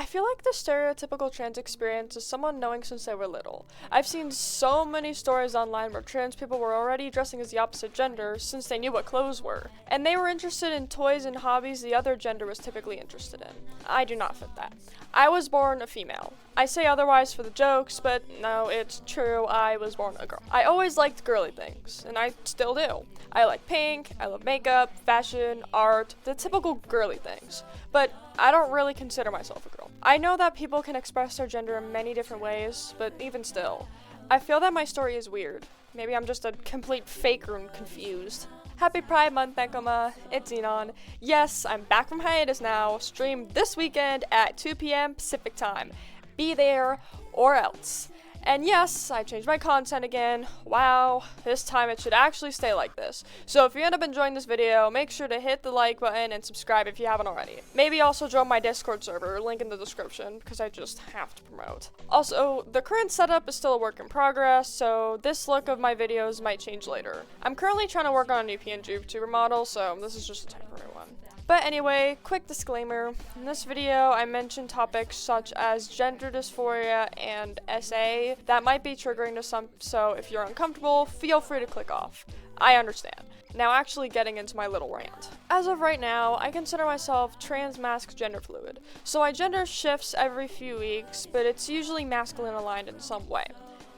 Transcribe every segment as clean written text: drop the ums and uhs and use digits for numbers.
I feel like the stereotypical trans experience is someone knowing since they were little. I've seen so many stories online where trans people were already dressing as the opposite gender since they knew what clothes were, and they were interested in toys and hobbies the other gender was typically interested in. I do not fit that. I was born a female. I say otherwise for the jokes, but no, it's true, I was born a girl. I always liked girly things, and I still do. I like pink, I love makeup, fashion, art, the typical girly things. But I don't really consider myself a girl. I know that people can express their gender in many different ways, but even still, I feel that my story is weird. Maybe I'm just a complete faker and confused. Happy Pride Month, nekoma. It's Xenon. Yes, I'm back from hiatus now, streamed this weekend at 2 p.m. Pacific time. Be there or else. And yes, I changed my content again. Wow, this time it should actually stay like this. So if you end up enjoying this video, make sure to hit the like button and subscribe if you haven't already. Maybe also join my Discord server, link in the description, because I just have to promote. Also, the current setup is still a work in progress, so this look of my videos might change later. I'm currently trying to work on a new PNG tuber model, so this is just a temporary one. But anyway, quick disclaimer, in this video I mentioned topics such as gender dysphoria and SA that might be triggering to some, so if you're uncomfortable, feel free to click off. I understand. Now actually getting into my little rant. As of right now, I consider myself trans-masc gender fluid, so my gender shifts every few weeks, but it's usually masculine aligned in some way.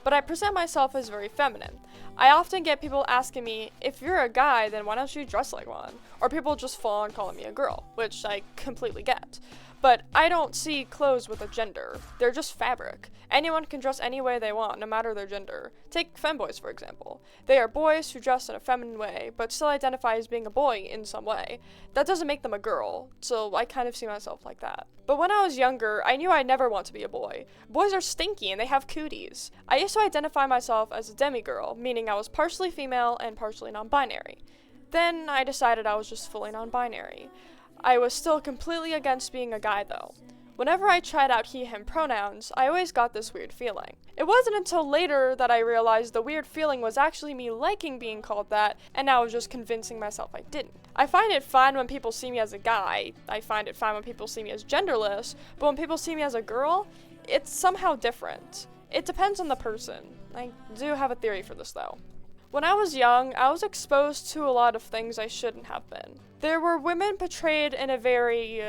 But I present myself as very feminine. I often get people asking me, if you're a guy, then why don't you dress like one? Or people just fall on calling me a girl, which I completely get. But I don't see clothes with a gender. They're just fabric. Anyone can dress any way they want, no matter their gender. Take femboys, for example. They are boys who dress in a feminine way, but still identify as being a boy in some way. That doesn't make them a girl, so I kind of see myself like that. But when I was younger, I knew I'd never want to be a boy. Boys are stinky and they have cooties. I used to identify myself as a demigirl, meaning I was partially female and partially non-binary. Then I decided I was just fully non-binary. I was still completely against being a guy though. Whenever I tried out he/him pronouns, I always got this weird feeling. It wasn't until later that I realized the weird feeling was actually me liking being called that, and I was just convincing myself I didn't. I find it fine when people see me as a guy, I find it fine when people see me as genderless, but when people see me as a girl, it's somehow different. It depends on the person. I do have a theory for this though. When I was young, I was exposed to a lot of things I shouldn't have been. There were women portrayed in a very,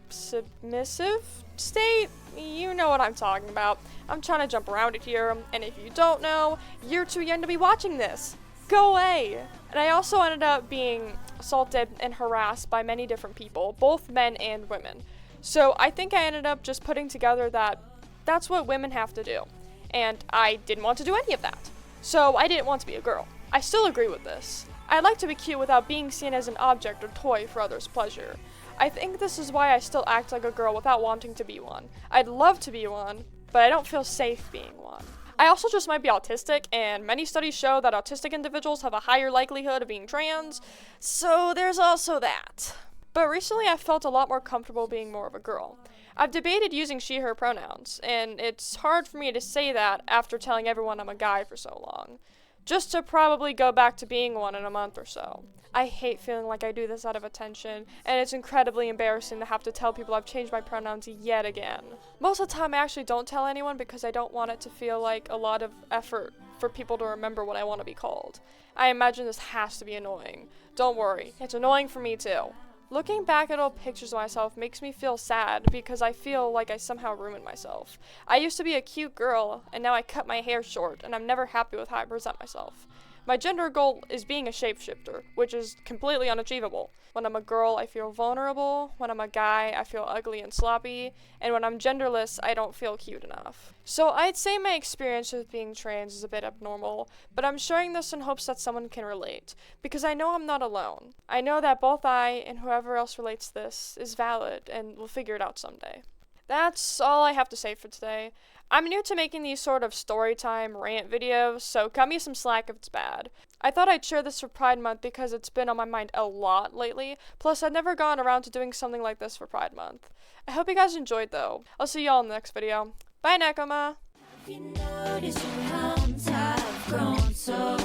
submissive state. You know what I'm talking about. I'm trying to jump around it here, and if you don't know, you're too young to be watching this. Go away! And I also ended up being assaulted and harassed by many different people, both men and women. So I think I ended up just putting together that that's what women have to do. And I didn't want to do any of that. So I didn't want to be a girl. I still agree with this. I'd like to be cute without being seen as an object or toy for others' pleasure. I think this is why I still act like a girl without wanting to be one. I'd love to be one, but I don't feel safe being one. I also just might be autistic, and many studies show that autistic individuals have a higher likelihood of being trans, so there's also that. But recently I felt a lot more comfortable being more of a girl. I've debated using she/her pronouns, and it's hard for me to say that after telling everyone I'm a guy for so long. Just to probably go back to being one in a month or so. I hate feeling like I do this out of attention, and it's incredibly embarrassing to have to tell people I've changed my pronouns yet again. Most of the time I actually don't tell anyone because I don't want it to feel like a lot of effort for people to remember what I want to be called. I imagine this has to be annoying. Don't worry, it's annoying for me too. Looking back at old pictures of myself makes me feel sad because I feel like I somehow ruined myself. I used to be a cute girl, and now I cut my hair short, and I'm never happy with how I present myself. My gender goal is being a shapeshifter, which is completely unachievable. When I'm a girl, I feel vulnerable. When I'm a guy, I feel ugly and sloppy. And when I'm genderless, I don't feel cute enough. So I'd say my experience with being trans is a bit abnormal, but I'm sharing this in hopes that someone can relate, because I know I'm not alone. I know that both I and whoever else relates to this is valid, and we'll figure it out someday. That's all I have to say for today. I'm new to making these sort of storytime rant videos, so cut me some slack if it's bad. I thought I'd share this for Pride Month because it's been on my mind a lot lately, plus I'd never gone around to doing something like this for Pride Month. I hope you guys enjoyed though. I'll see y'all in the next video. Bye nekoma! Have you noticed your hands have grown so